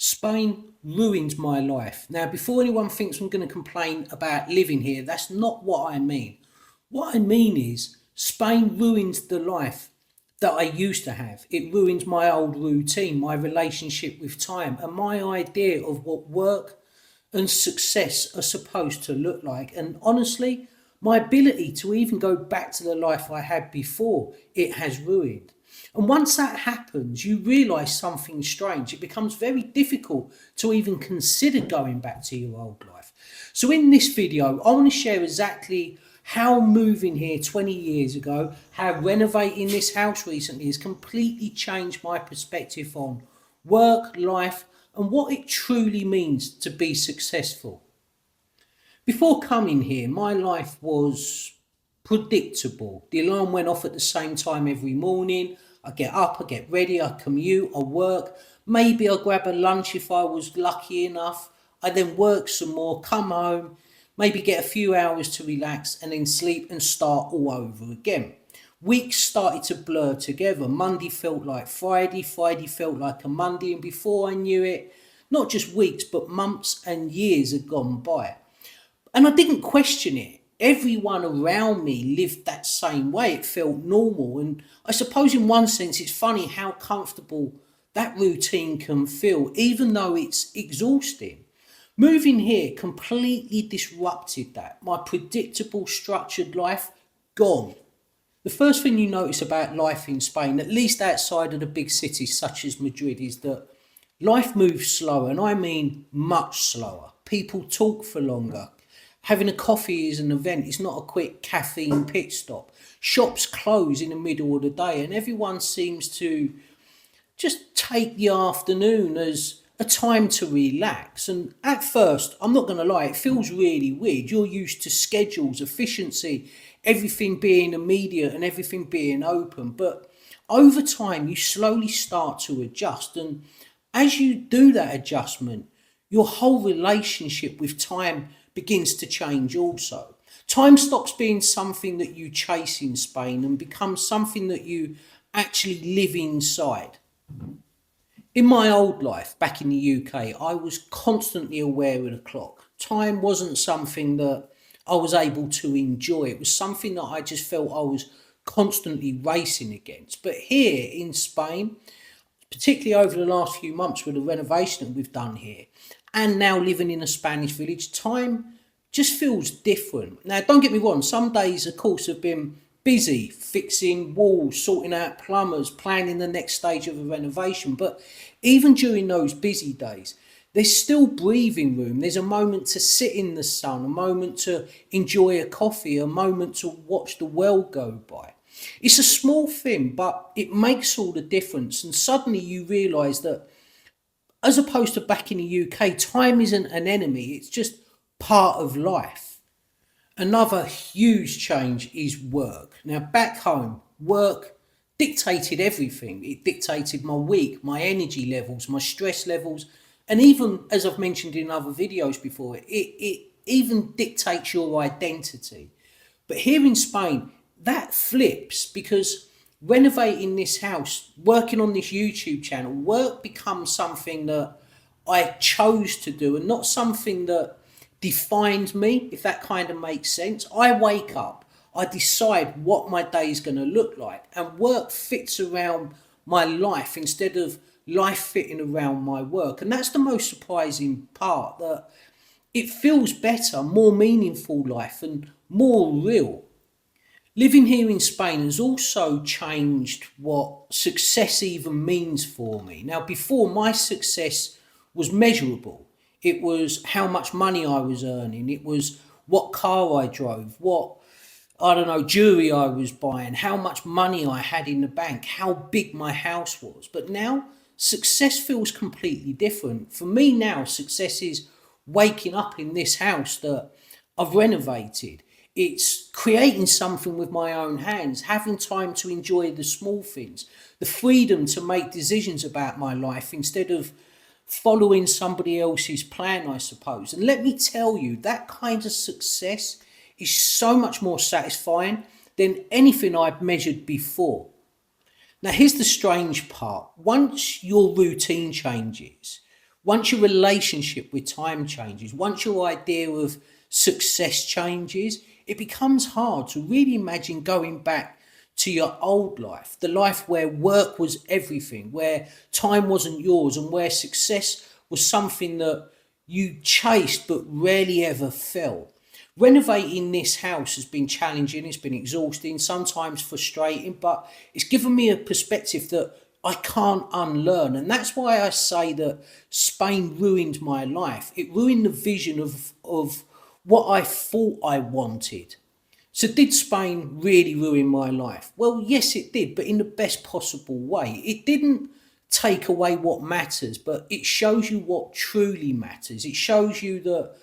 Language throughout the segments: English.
Spain ruined my life. Now, before anyone thinks I'm going to complain about living here, that's not what I mean. What I mean is, Spain ruined the life that I used to have. It ruined my old routine, my relationship with time, and my idea of what work and success are supposed to look like. And honestly, my ability to even go back to the life I had before it has ruined. And once that happens, you realize something strange. It becomes very difficult to even consider going back to your old life. So, in this video, I want to share exactly how moving here 20 years ago, how renovating this house recently has completely changed my perspective on work, life, and what it truly means to be successful. Before coming here, my life was predictable. The alarm went off at the same time every morning. I get up, I get ready, I commute, I work. Maybe I grab a lunch if I was lucky enough. I then work some more, come home, maybe get a few hours to relax and then sleep and start all over again. Weeks started to blur together. Monday felt like Friday, Friday felt like a Monday, and before I knew it, not just weeks, but months and years had gone by. And I didn't question it. Everyone around me lived that same way. It felt normal. And I suppose, in one sense, it's funny how comfortable that routine can feel, even though it's exhausting. Moving here completely disrupted that. My predictable, structured life, gone. The first thing you notice about life in Spain, at least outside of the big cities such as Madrid, is that life moves slower, and I mean much slower. People talk for longer. Having a coffee is an event, it's not a quick caffeine pit stop. Shops close in the middle of the day, and everyone seems to just take the afternoon as a time to relax. And at first, I'm not going to lie, it feels really weird. You're used to schedules, efficiency, everything being immediate and everything being open. But over time, you slowly start to adjust. And as you do that adjustment, your whole relationship with time begins to change also. Time stops being something that you chase in Spain and becomes something that you actually live inside. In my old life back in the UK, I was constantly aware of the clock. Time wasn't something that I was able to enjoy. It was something that I just felt I was constantly racing against. But here in Spain, particularly over the last few months with the renovation that we've done here, and now living in a Spanish village, time just feels different. Now, don't get me wrong, some days, of course, have been busy fixing walls, sorting out plumbers, planning the next stage of a renovation. But even during those busy days, there's still breathing room. There's a moment to sit in the sun, a moment to enjoy a coffee, a moment to watch the world go by. It's a small thing, but it makes all the difference. And suddenly you realise that, as opposed to back in the UK, time isn't an enemy, it's just part of life. Another huge change is work. Now, back home, work dictated everything. It dictated my week, my energy levels, my stress levels, and even, as I've mentioned in other videos before, it even dictates your identity. But here in Spain, that flips because renovating this house, working on this YouTube channel, work becomes something that I chose to do and not something that defined me, if that kind of makes sense. I wake up, I decide what my day is going to look like, and work fits around my life instead of life fitting around my work. And that's the most surprising part, that it feels better, more meaningful life and more real. Living here in Spain has also changed what success even means for me. Now, before, my success was measurable. It was how much money I was earning. It was what car I drove, what, I don't know, jewelry I was buying, how much money I had in the bank, how big my house was. But now, success feels completely different. For me now, success is waking up in this house that I've renovated. It's creating something with my own hands, having time to enjoy the small things, the freedom to make decisions about my life instead of following somebody else's plan, I suppose. And let me tell you, that kind of success is so much more satisfying than anything I've measured before. Now, here's the strange part. Once your routine changes, once your relationship with time changes, once your idea of success changes, it becomes hard to really imagine going back to your old life, the life where work was everything, where time wasn't yours, and where success was something that you chased but rarely ever felt. Renovating this house has been challenging, it's been exhausting, sometimes frustrating, but it's given me a perspective that I can't unlearn. And that's why I say that Spain ruined my life. It ruined the vision of what I thought I wanted. So, did Spain really ruin my life? Well, yes, it did, but in the best possible way. It didn't take away what matters, but it shows you what truly matters. It shows you that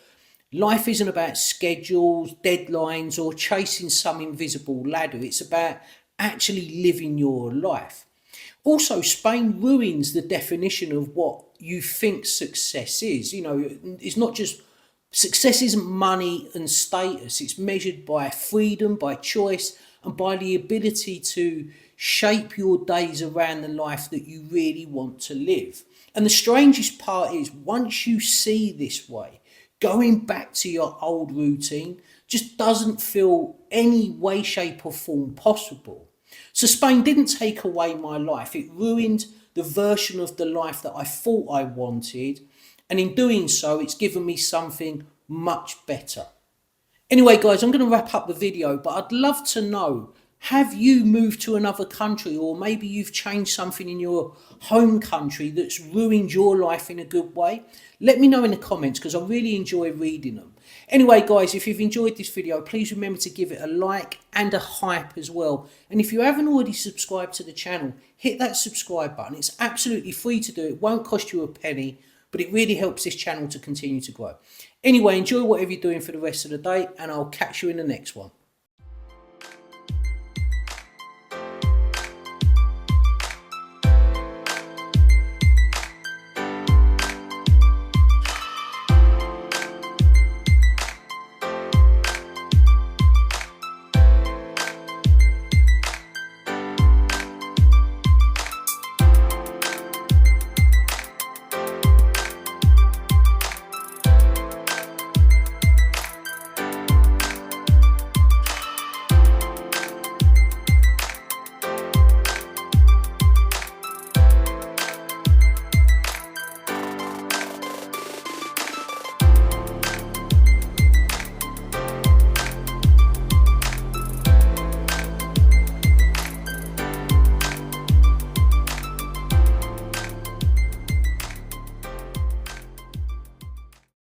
life isn't about schedules, deadlines, or chasing some invisible ladder. It's about actually living your life. Also, Spain ruins the definition of what you think success is. You know, it's not just success isn't money and status, it's measured by freedom, by choice, and by the ability to shape your days around the life that you really want to live. And the strangest part is, once you see this way, going back to your old routine just doesn't feel any way, shape, or form possible. So Spain didn't take away my life, it ruined the version of the life that I thought I wanted. And in doing so, it's given me something much better. Anyway, guys, I'm going to wrap up the video, but I'd love to know, have you moved to another country, or maybe you've changed something in your home country that's ruined your life in a good way? Let me know in the comments, because I really enjoy reading them. Anyway, guys, if you've enjoyed this video, please remember to give it a like and a hype as well. And if you haven't already subscribed to the channel, hit that subscribe button. It's absolutely free to do. It won't cost you a penny, but it really helps this channel to continue to grow. Anyway, enjoy whatever you're doing for the rest of the day, and I'll catch you in the next one.